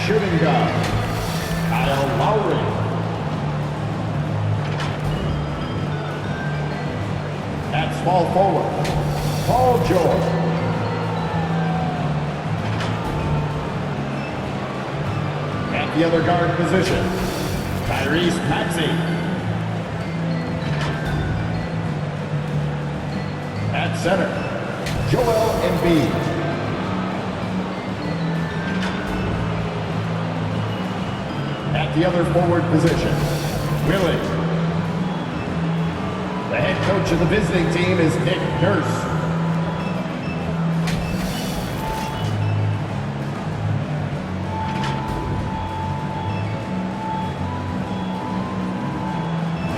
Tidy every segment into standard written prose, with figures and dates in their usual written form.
shooting guard, Kyle Lowry. At small forward, Paul George. At the other guard position, Tyrese Maxey. At center, Joel Embiid. At the other forward position, Willie. The head coach of the visiting team is Nick Nurse.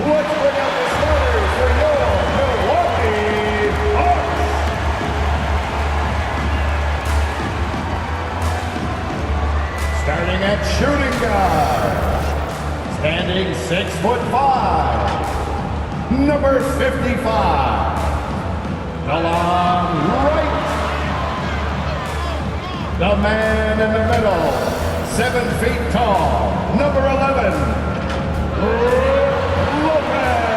Let's bring out the starters for your Milwaukee Bucks. Starting at shooting guard, standing 6'5", number 55, DeLon Wright. The man in the middle, 7 feet tall, number 11, Brook Lopez.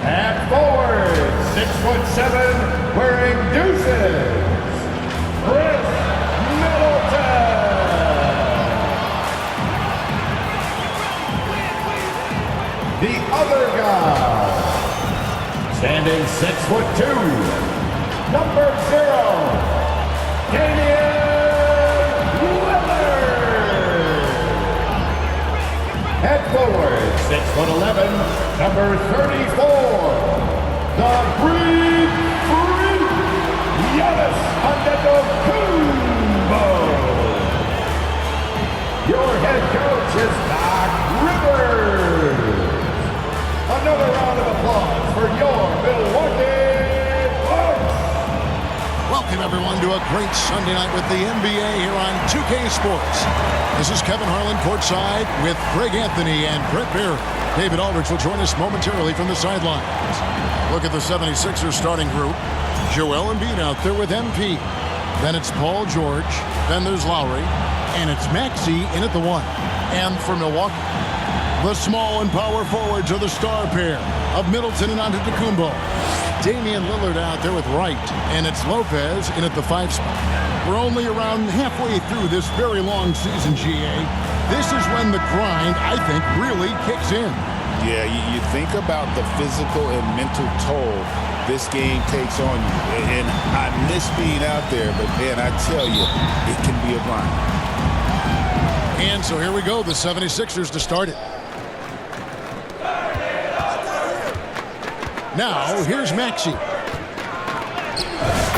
At forward, 6'7", wearing deuces, Chris Middleton. The other guy, standing 6'2", number 0, Damian Lillard. At forward, 6'11", number 34, the Greek Freak, Giannis Antetokounmpo. Your head coach is Doc Rivers. Another round of applause for your Milwaukee Bucks. Welcome, everyone, to a great Sunday night with the NBA here on 2K Sports. This is Kevin Harlan courtside with Greg Anthony and Brett Beard. David Aldridge will join us momentarily from the sidelines. Look at the 76ers starting group. Joel Embiid out there with MP. Then it's Paul George. Then there's Lowry. And it's Maxey in at the 1. And for Milwaukee, the small and power forwards are the star pair of Middleton and Antetokounmpo. Damian Lillard out there with Wright, and it's Lopez in at the 5 spot. We're only around halfway through this very long season, GA. This is when the grind, I think, really kicks in. Yeah, you think about the physical and mental toll this game takes on you. And I miss being out there, but man, I tell you, it can be a grind. And so here we go, the 76ers to start it. Now, here's Maxey.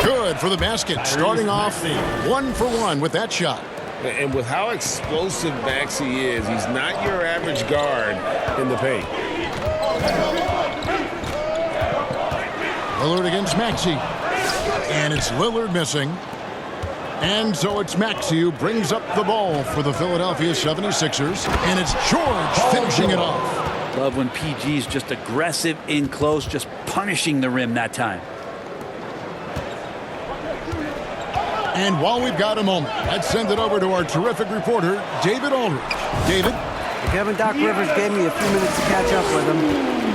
Good for the basket, starting off 1 for 1 with that shot. And with how explosive Maxey is, he's not your average guard in the paint. Lillard against Maxey. And it's Lillard missing. And so it's Maxey who brings up the ball for the Philadelphia 76ers. And it's George finishing it off. Love when PG's just aggressive in close, just punishing the rim that time. And while we've got a moment, let's send it over to our terrific reporter, David Aldridge. David? Kevin, Doc Rivers gave me a few minutes to catch up with him.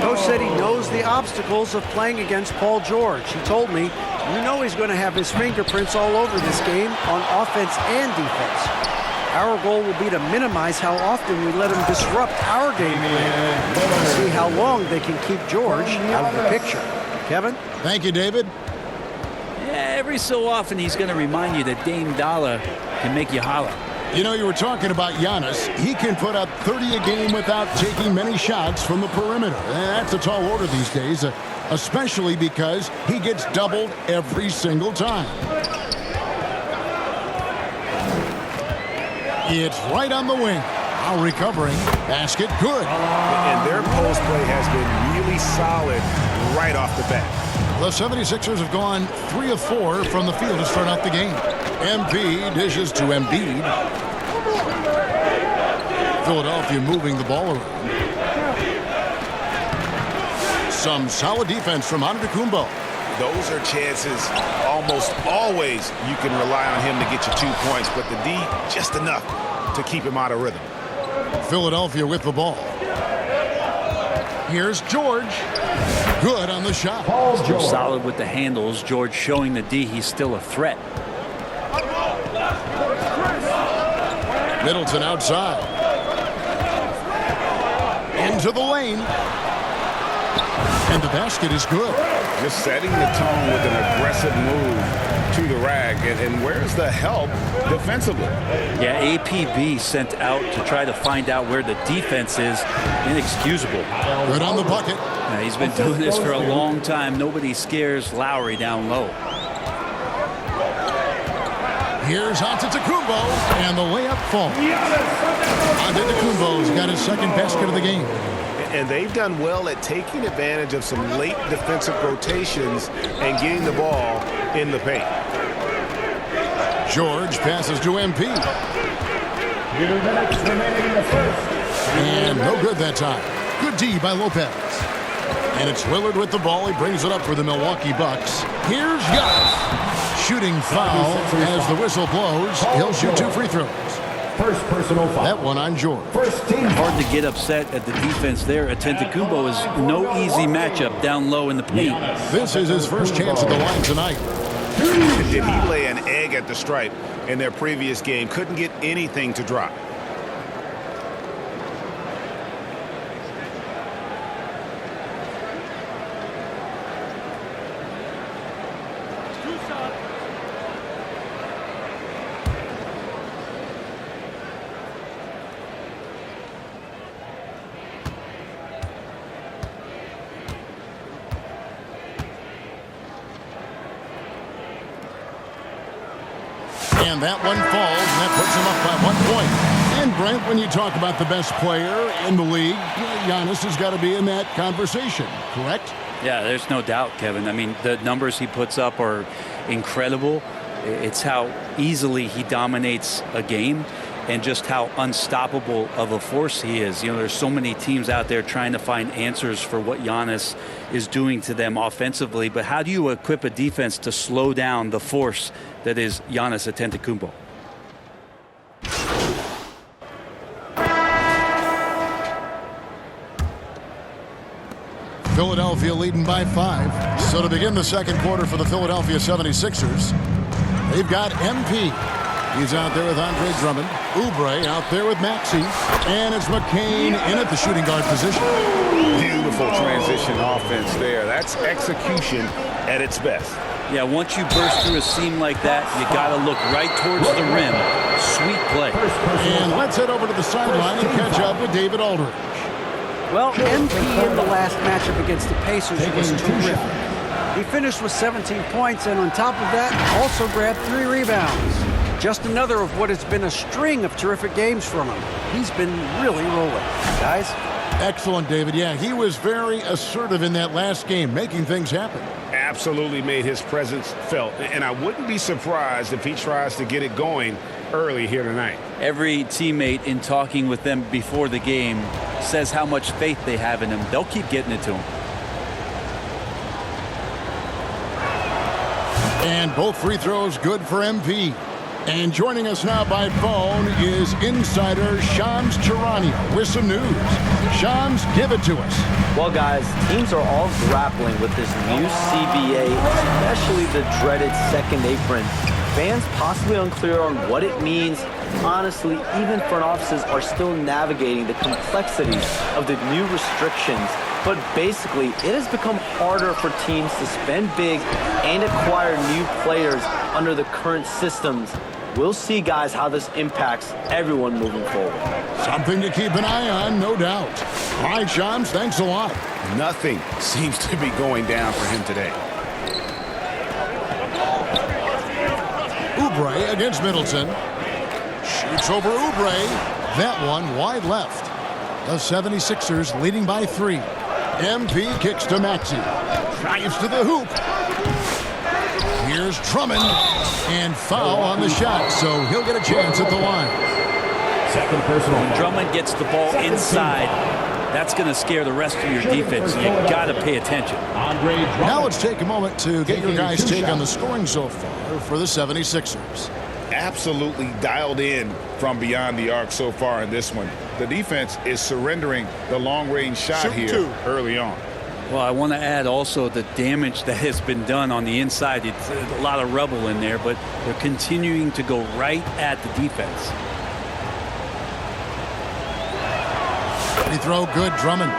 Coach said he knows the obstacles of playing against Paul George. He told me, you know he's going to have his fingerprints all over this game on offense and defense. Our goal will be to minimize how often we let him disrupt our game plan and see how long they can keep George out of the picture. Kevin? Thank you, David. Yeah, every so often he's going to remind you that Dame Dollar can make you holler. You know, you were talking about Giannis. He can put up 30 a game without taking many shots from the perimeter. That's a tall order these days, especially because he gets doubled every single time. It's right on the wing. Now recovering. Basket good. And their post play has been really solid right off the bat. The 76ers have gone 3 of 4 from the field to start out the game. MP dishes to Embiid. Philadelphia moving the ball around. Some solid defense from Antetokounmpo. those are chances almost always you can rely on him to get you 2 points, but the D, just enough to keep him out of rhythm. Philadelphia with the ball. Here's George. Good on the shot. Paul George. Solid with the handles. George showing the D he's still a threat. Middleton outside. Into the lane. And the basket is good. Just setting the tone with an aggressive move to the rack. And where's the help defensively? Yeah, APB sent out to try to find out where the defense is. Inexcusable. Good on the bucket. Yeah, he's been doing this for a long time. Nobody scares Lowry down low. Here's Antetokounmpo, and the layup falls. Antetokounmpo's got his second basket of the game. And they've done well at taking advantage of some late defensive rotations and getting the ball in the paint. George passes to MP. 2 minutes remaining in the first. And no good that time. Good D by Lopez. And it's Lillard with the ball. He brings it up for the Milwaukee Bucks. Here's Giannis. Shooting foul as the whistle blows. He'll shoot 2 free throws. First personal foul. That one on George. First team. Hard to get upset at the defense there. Antetokounmpo is no easy matchup down low in the paint. This is his first chance at the line tonight. Did he lay an egg at the stripe in their previous game? Couldn't get anything to drop. And that one falls, and that puts him up by 1 point. And Brent, when you talk about the best player in the league, Giannis has got to be in that conversation, correct? Yeah, there's no doubt, Kevin. I mean, the numbers he puts up are incredible. It's how easily he dominates a game and just how unstoppable of a force he is. You know, there's so many teams out there trying to find answers for what Giannis is doing to them offensively. But how do you equip a defense to slow down the force that is Giannis Antetokounmpo? Philadelphia leading by 5. So to begin the second quarter for the Philadelphia 76ers, they've got MP. He's out there with Andre Drummond. Oubre out there with Maxey. And it's McCain in at the shooting guard position. Beautiful transition offense there. That's execution at its best. Yeah, once you burst through a seam like that, you got to look right towards the rim. Sweet play. And let's head over to the sideline and catch up with David Aldridge. Well, MP in the last matchup against the Pacers was terrific. He finished with 17 points, and on top of that, also grabbed 3 rebounds. Just another of what has been a string of terrific games from him. He's been really rolling, guys. Excellent, David. Yeah, he was very assertive in that last game, making things happen. Absolutely made his presence felt. And I wouldn't be surprised if he tries to get it going early here tonight. Every teammate in talking with them before the game says how much faith they have in him. They'll keep getting it to him. And both free throws good for MP. And joining us now by phone is insider Shams Charania with some news. Shams, give it to us. Well, guys, teams are all grappling with this new CBA, especially the dreaded second apron. Fans possibly unclear on what it means. Honestly, even front offices are still navigating the complexities of the new restrictions. But basically, it has become harder for teams to spend big and acquire new players under the current systems. We'll see, guys, how this impacts everyone moving forward. Something to keep an eye on, no doubt. All right, Shams, thanks a lot. Nothing seems to be going down for him today. Oubre against Middleton. Shoots over Oubre. That one wide left. The 76ers leading by 3. MP kicks to Maxey. Drives to the hoop. Here's Drummond. And foul on the shot, so he'll get a chance at the line. Second personal. When Drummond gets the ball inside, that's going to scare the rest of your defense. You got to pay attention. Now let's take a moment to get your guys' take on the scoring so far for the 76ers. Absolutely dialed in from beyond the arc so far in this one. The defense is surrendering the long-range shot here early on. Well, I want to add also the damage that has been done on the inside. It's a lot of rubble in there, but they're continuing to go right at the defense. He throw good, Drummond.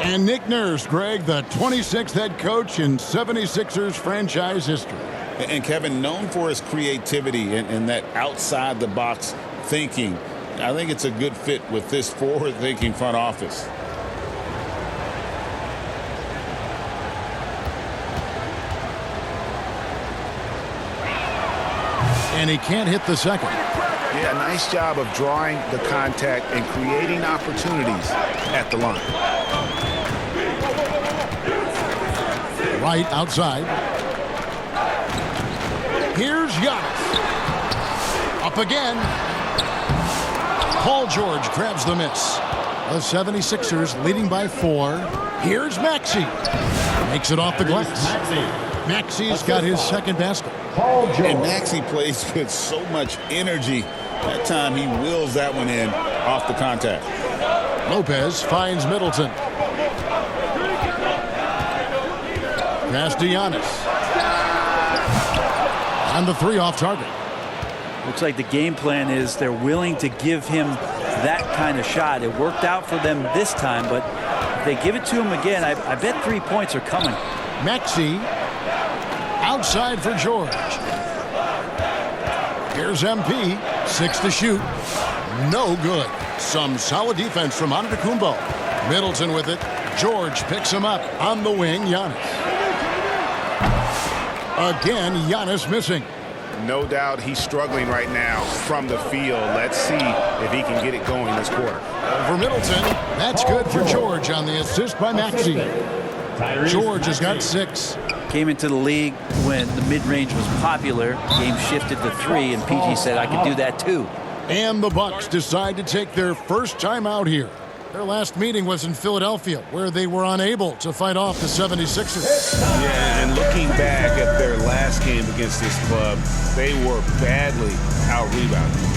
And Nick Nurse, Greg, the 26th head coach in 76ers franchise history. And Kevin, known for his creativity and that outside-the-box thinking, I think it's a good fit with this forward-thinking front office. And he can't hit the second. Yeah, nice job of drawing the contact and creating opportunities at the line. Right outside. Here's Giannis. Up again. Paul George grabs the miss. The 76ers leading by 4. Here's Maxey. Makes it off the glass. Maxey's got his second basket. And Maxey plays with so much energy. That time he wheels that one in off the contact. Lopez finds Middleton. Pass to Giannis. On the 3 off target. Looks like the game plan is they're willing to give him that kind of shot. It worked out for them this time, but if they give it to him again, I bet 3 points are coming. Maxey outside for George. Here's MP. 6 to shoot. No good. Some solid defense from Antetokounmpo. Middleton with it. George picks him up on the wing. Giannis. Again, Giannis missing. No doubt he's struggling right now from the field. Let's see if he can get it going this quarter. For Middleton, that's good for George on the assist by Maxey. George has got 6. Came into the league when the mid-range was popular. Game shifted to 3, and PG said, I can do that too. And the Bucks decide to take their first time out here. Their last meeting was in Philadelphia, where they were unable to fight off the 76ers. Yeah, and looking back at their last game against this club, they were badly out-rebounded.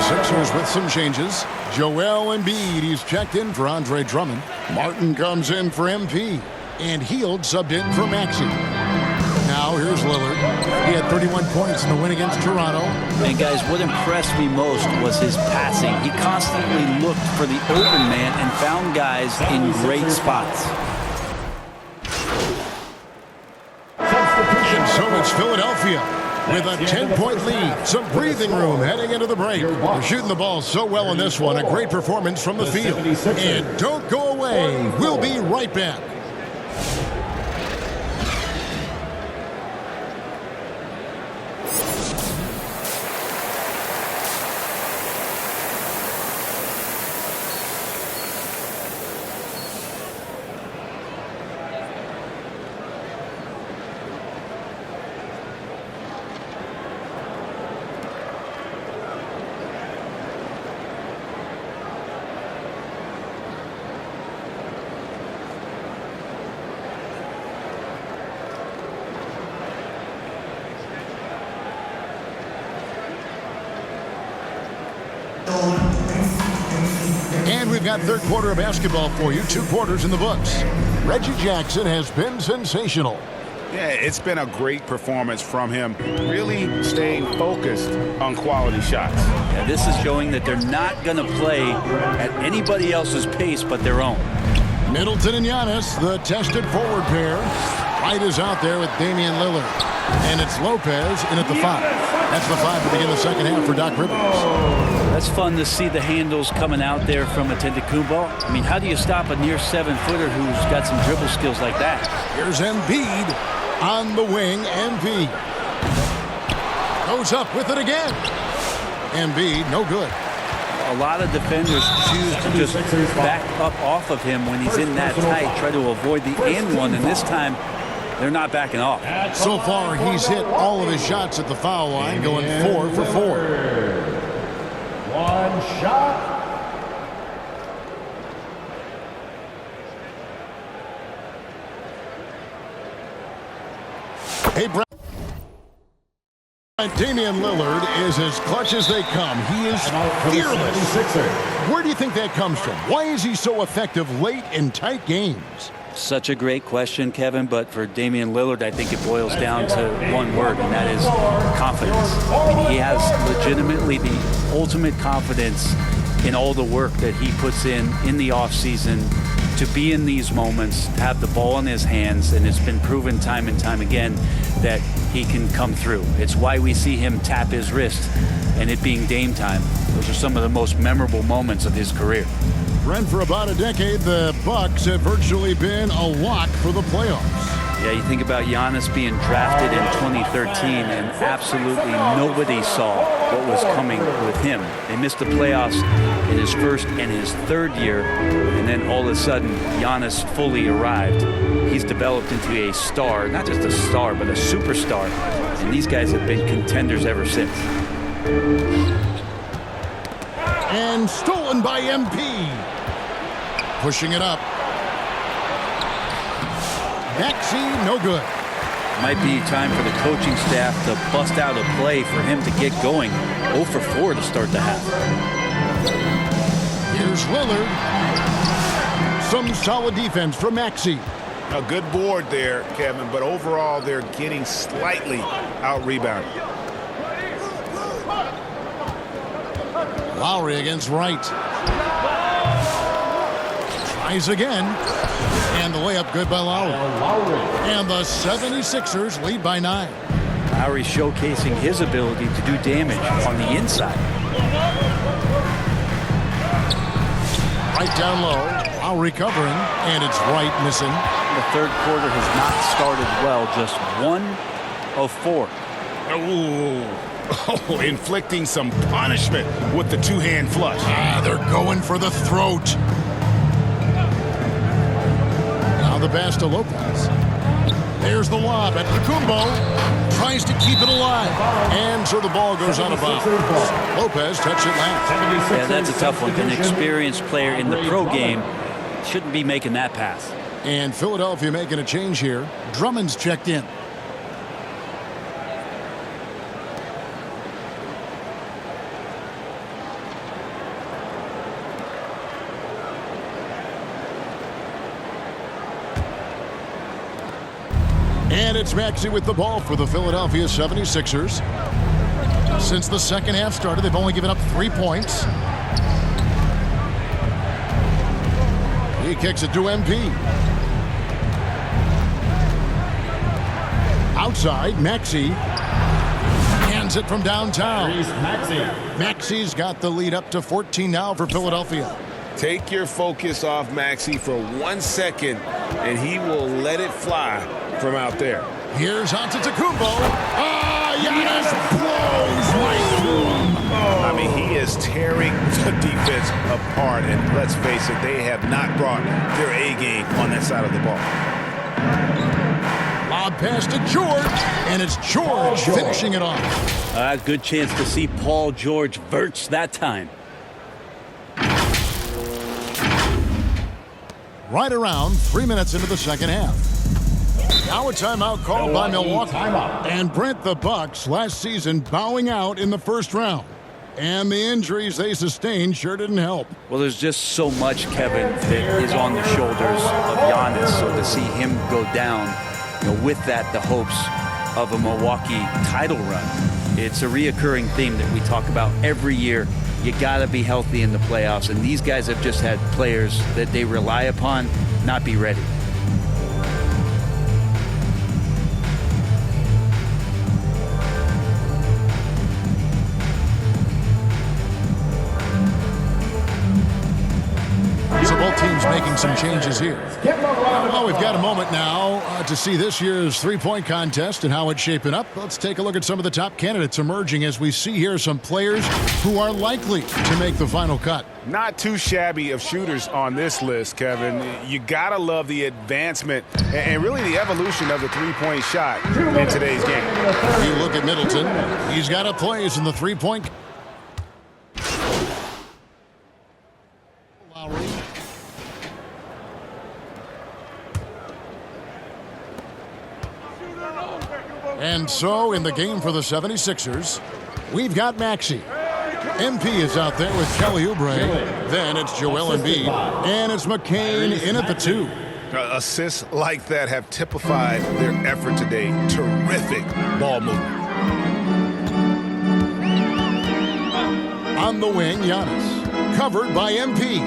Sixers with some changes. Joel Embiid, he's checked in for Andre Drummond. Martin comes in for MP. And Hield subbed in for Maxey. Now here's Lillard. He had 31 points in the win against Toronto. And guys, what impressed me most was his passing. He constantly looked for the open man and found guys in great spots. And so it's Philadelphia with a 10-point lead. Some breathing room heading into the break. They're shooting the ball so well in this one. A great performance from the field. And don't go away. We'll be right back. And we've got third quarter of basketball for you. 2 quarters in the books. Reggie Jackson has been sensational. Yeah, it's been a great performance from him, really staying focused on quality shots. Yeah, this is showing that they're not going to play at anybody else's pace but their own. Middleton and Giannis, the tested forward pair. White is out there with Damian Lillard. And it's Lopez in at the 5. That's the 5 to begin the second half for Doc Rivers. That's fun to see the handles coming out there from Antetokounmpo. I mean, how do you stop a near 7-footer who's got some dribble skills like that? Here's Embiid on the wing. Embiid. Goes up with it again. Embiid, no good. A lot of defenders choose to just back up off of him when he's in that tight, try to avoid the and one, and this time they're not backing off. So far, he's hit all of his shots at the foul line, going 4 for 4. One shot. Hey, Brad. Damian Lillard is as clutch as they come. He is fearless. Where do you think that comes from? Why is he so effective late in tight games? Such a great question, Kevin, but for Damian Lillard, I think it boils down to one word, and that is confidence. I mean, he has legitimately the ultimate confidence in all the work that he puts in the offseason to be in these moments, have the ball in his hands, and it's been proven time and time again that he can come through. It's why we see him tap his wrist and it being Dame time. Those are some of the most memorable moments of his career. Brent, for about a decade, the Bucks have virtually been a lock for the playoffs. Yeah, you think about Giannis being drafted in 2013, and absolutely nobody saw what was coming with him. They missed the playoffs in his first and his third year, and then all of a sudden, Giannis fully arrived. He's developed into a star, not just a star, but a superstar, and these guys have been contenders ever since. And stolen by MP. Pushing it up. Maxey, no good. Might be time for the coaching staff to bust out a play for him to get going. 0 for 4 to start the half. Here's Lillard. Some solid defense from Maxey. A good board there, Kevin, but overall they're getting slightly out-rebounded. Lowry against Wright. Tries again. And the layup good by Lowry. And the 76ers lead by 9. Lowry showcasing his ability to do damage on the inside. Right down low. Lowry covering. And it's Wright missing. The third quarter has not started well. Just 1 of 4. Oh, inflicting some punishment with the two-hand flush. They're going for the throat. Now the pass to Lopez. There's the lob at Kumbo. Tries to keep it alive. And so the ball goes out of bounds. Lopez touched it last. Yeah, that's a tough one. An experienced player in the pro game shouldn't be making that pass. And Philadelphia making a change here. Drummond's checked in. And it's Maxey with the ball for the Philadelphia 76ers. Since the second half started, they've only given up 3 points. He kicks it to MP. Outside, Maxey hands it from downtown. Maxey's got the lead up to 14 now for Philadelphia. Take your focus off Maxey for 1 second, and he will let it fly from out there. Here's Antetokounmpo. Giannis blows right through him. I mean, he is tearing the defense apart, and let's face it, they have not brought their A game on that side of the ball. Lob pass to George, and it's George finishing it off. Good chance to see Paul George verts that time. Right around 3 minutes into the second half. Now a timeout called by Milwaukee. And Brent, the Bucks last season bowing out in the first round. And the injuries they sustained sure didn't help. Well, there's just so much, Kevin, that is on the shoulders of Giannis. So to see him go down, with that, the hopes of a Milwaukee title run. It's a reoccurring theme that we talk about every year. You got to be healthy in the playoffs. And these guys have just had players that they rely upon not be ready. So both teams making making some changes here. Well, we've got a moment now to see this year's three-point contest and how it's shaping up. Let's take a look at some of the top candidates emerging as we see here some players who are likely to make the final cut. Not too shabby of shooters on this list, Kevin. You got to love the advancement and really the evolution of the three-point shot in today's game. You look at Middleton. He's got a place in the three-point. Lowry. And so in the game for the 76ers, we've got Maxey. MP is out there with Kelly Oubre. Then it's Joel Embiid. And it's McCain in at the 2. Assists like that have typified their effort today. Terrific ball movement. On the wing, Giannis. Covered by MP.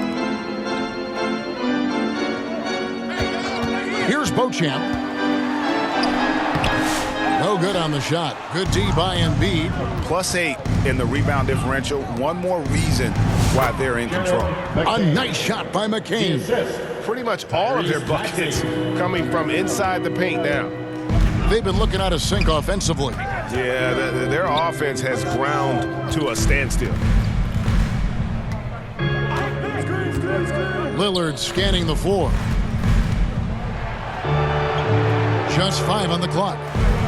Here's Beauchamp. No good on the shot. Good D by Embiid. +8 in the rebound differential. One more reason why they're in control. A nice shot by McCain. Pretty much all of their buckets coming from inside the paint now. They've been looking out of sync offensively. Yeah, their offense has ground to a standstill. Lillard scanning the floor. Just 5 on the clock.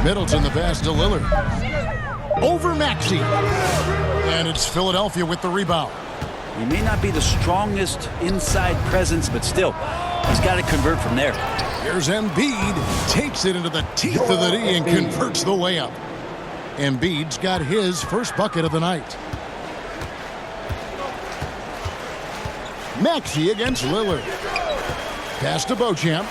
Middleton the pass to Lillard. Over Maxey. And it's Philadelphia with the rebound. He may not be the strongest inside presence, but still, he's got to convert from there. Here's Embiid. Takes it into the teeth of the D and converts the layup. Embiid's got his first bucket of the night. Maxey against Lillard. Pass to Beauchamp.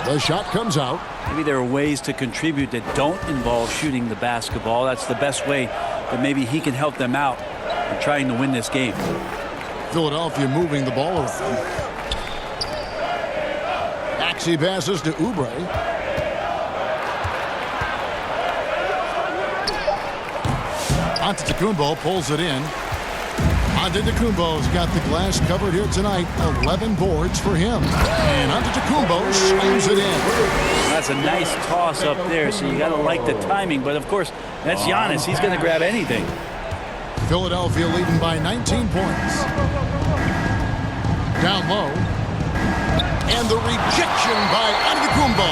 The shot comes out. Maybe there are ways to contribute that don't involve shooting the basketball. That's the best way that maybe he can help them out in trying to win this game. Philadelphia moving the ball around. Maxey passes to Oubre. Antetokounmpo pulls it in. Antetokounmpo's got the glass covered here tonight. 11 boards for him. And Antetokounmpo slams it in. That's a nice toss up there, so you got to like the timing. But, of course, that's Giannis. He's going to grab anything. Philadelphia leading by 19 points. Down low. And the rejection by Antetokounmpo.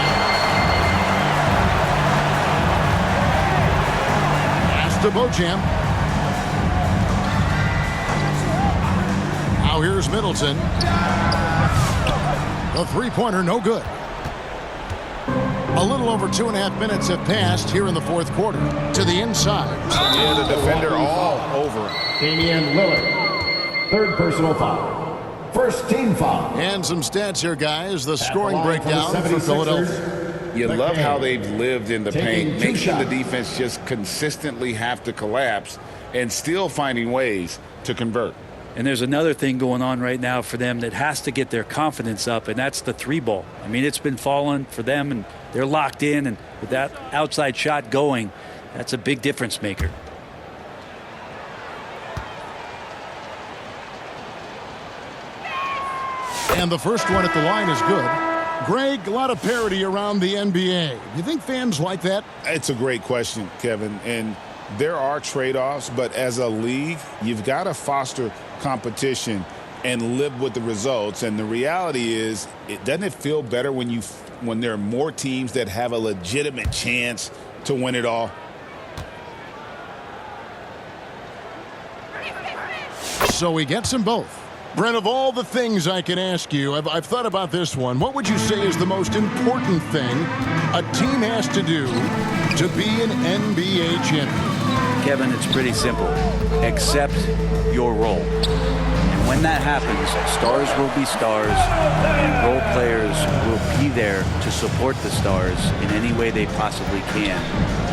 Pass to Beauchamp. Now here's Middleton. The three-pointer, no good. A little over 2.5 minutes have passed here in the fourth quarter. To the inside. Yeah, the defender all over. Damian Lillard. Third personal foul. First team foul. And some stats here, guys. The scoring breakdown for Philadelphia. You love how they've lived in the paint, making the defense just consistently have to collapse and still finding ways to convert. And there's another thing going on right now for them that has to get their confidence up, and that's the three ball. I mean, it's been falling for them, and they're locked in, and with that outside shot going, that's a big difference maker. And the first one at the line is good. Greg, a lot of parity around the NBA. You think fans like that? It's a great question, Kevin, and there are trade-offs, but as a league, you've got to foster competition and live with the results. And the reality is, doesn't it feel better when there are more teams that have a legitimate chance to win it all? So we get them both. Brent, of all the things I can ask you, I've thought about this one. What would you say is the most important thing a team has to do to be an NBA champion? Kevin, it's pretty simple. Accept your role. And when that happens, stars will be stars, and role players will be there to support the stars in any way they possibly can.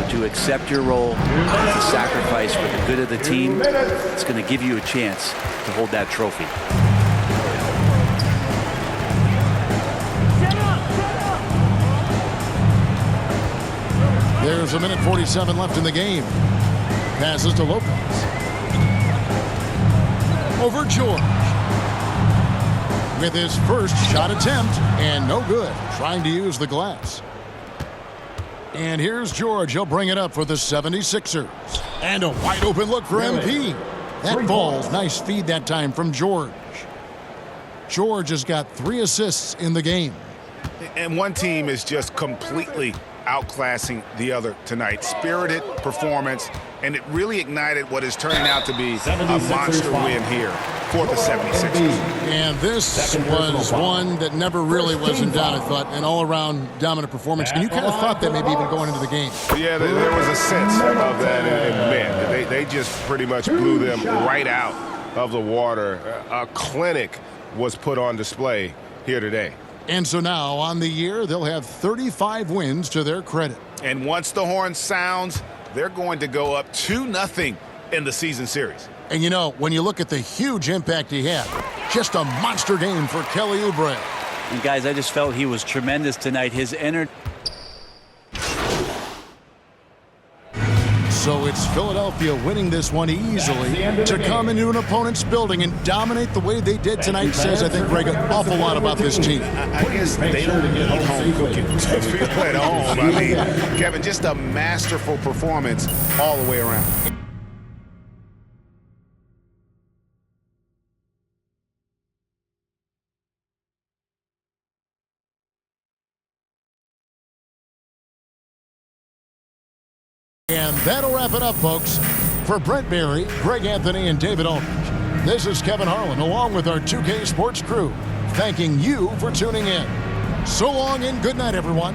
But to accept your role, to sacrifice for the good of the team, it's going to give you a chance to hold that trophy. There's 1:47 left in the game. Passes to Lopez. over George. With his first shot attempt, and no good, trying to use the glass. And here's George. He'll bring it up for the 76ers. And a wide open look for MP. That falls. Nice feed that time from George. George has got 3 assists in the game. And one team is just completely outclassing the other tonight. Spirited performance, and it really ignited what is turning out to be a monster win here for the 76ers. And this was one that never really was in doubt, I thought. An all-around dominant performance. And you kind of thought that maybe even going into the game. Yeah, there was a sense of that in men. They just pretty much blew them right out of the water. A clinic was put on display here today. And so now, on the year, they'll have 35 wins to their credit. And once the horn sounds, they're going to go up 2-0 in the season series. And you know, when you look at the huge impact he had, just a monster game for Kelly Oubre. And guys, I just felt he was tremendous tonight. His energy. So it's Philadelphia winning this one easily. To come into an opponent's building and dominate the way they did tonight says, I think, Greg, an awful lot about this team. I guess they don't need home cooking to feel at home. I mean, Kevin, just a masterful performance all the way around. And that'll wrap it up, folks. For Brent Barry, Greg Anthony, and David Aldridge, this is Kevin Harlan, along with our 2K Sports crew, thanking you for tuning in. So long and good night, everyone.